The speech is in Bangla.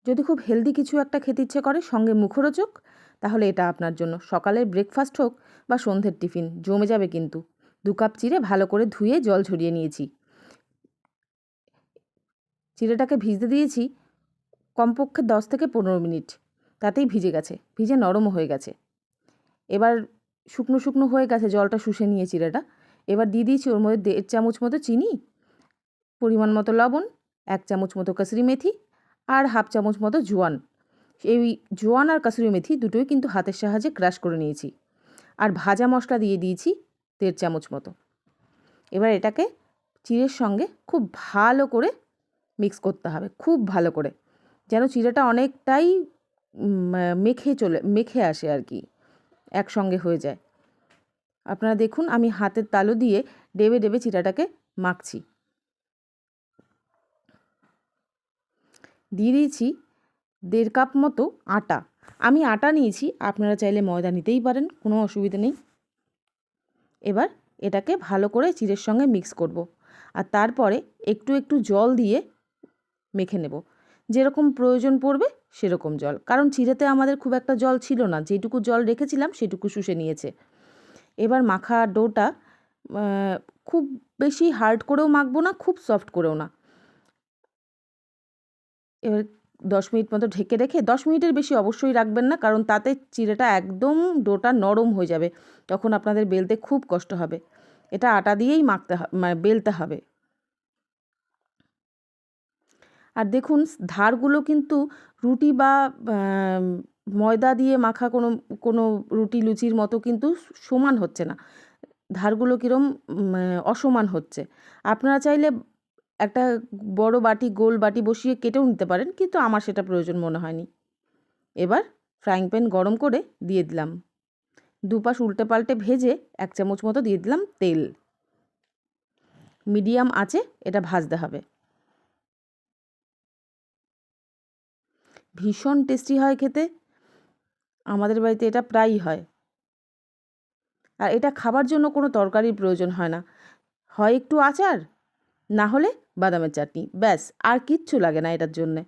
যদি খুব হেলদি কিছু একটা খেতে ইচ্ছে করে সঙ্গে মুখরোচক, তাহলে এটা আপনার জন্য। সকালের ব্রেকফাস্ট হোক বা সন্ধ্যের টিফিন, জমে যাবে কিন্তু। 2 কাপ চিড়ে ভালো করে ধুয়ে জল ঝরিয়ে নিয়েছি। চিড়েটাকে ভিজতে দিয়েছি কমপক্ষে 10 থেকে 15 মিনিট, তাতেই ভিজে গেছে, ভিজে নরমও হয়ে গেছে। এবার শুকনো শুকনো হয়ে গেছে, জলটা শুষে নিয়ে চিড়েটা। এবার দিয়ে দিয়েছি ওর মধ্যে 1.5 চামচ মতো চিনি, পরিমাণ মতো লবণ, 1 চামচ মতো কাসুরি মেথি আর 1/2 চামচ মতো জোয়ান। এই জোয়ান আর কাসুরি মেথি দুটোই কিন্তু হাতের সাহায্যে ক্রাশ করে নিয়েছি। আর ভাজা মশলা দিয়ে দিয়েছি 1.5 চামচ মতো। এবার এটাকে চিড়ের সঙ্গে খুব ভালো করে মিক্স করতে হবে, খুব ভালো করে, যেন চিড়েটা অনেকটাই মেখে আসে আর কি, একসঙ্গে হয়ে যায়। আপনারা দেখুন আমি হাতের তালু দিয়ে ডেবে ডেবে চিড়াটাকে মাখছি। দিয়ে দিয়েছি 1.5 কাপ মতো আটা। আমি আটা নিয়েছি, আপনারা চাইলে ময়দা নিতেই পারেন, কোনো অসুবিধা নেই। এবার এটাকে ভালো করে চিড়ের সঙ্গে মিক্স করব। আর তারপরে একটু একটু জল দিয়ে মেখে নেব, যেরকম প্রয়োজন পড়বে সেরকম জল, কারণ চিড়েতে আমাদের খুব একটা জল ছিল না, যেটুকু জল রেখেছিলাম সেটুকু শুষে নিয়েছে। এবার মাখা ডোটা খুব বেশি হার্ড করেও মাখবো না, খুব সফট করেও না। এবার 10 মিনিট মতো ঢেকে রেখে, 10 মিনিটের বেশি অবশ্যই রাখবেন না, কারণ তাতে চিড়েটা একদম ডোটা নরম হয়ে যাবে, তখন আপনাদের বেলতে খুব কষ্ট হবে। এটা আটা দিয়েই বেলতে হবে। আর দেখুন ধারগুলো কিন্তু রুটি বা ময়দা দিয়ে মাখা কোনো কোনো রুটি লুচির মতো কিন্তু সমান হচ্ছে না, ধারগুলো কীরকম অসমান হচ্ছে। আপনারা চাইলে একটা বড় বাটি, গোল বাটি বসিয়ে কেটেও নিতে পারেন, কিন্তু আমার সেটা প্রয়োজন মনে হয়নি। এবার ফ্রাইং প্যান গরম করে দিয়ে দিলাম, দুপাশ উল্টে পাল্টে ভেজে 1 চামচ মতো দিয়ে দিলাম তেল। মিডিয়াম আঁচে এটা ভাজতে হবে। ভীষণ টেস্টি হয় খেতে, আমাদের বাড়িতে এটা প্রায়ই হয়। আর এটা খাবার জন্য কোনো তরকারির প্রয়োজন হয় না, হয় একটু আচার, না হলে বাদামের চাটনি, ব্যাস আর কিচ্ছু লাগে না এটার জন্যে।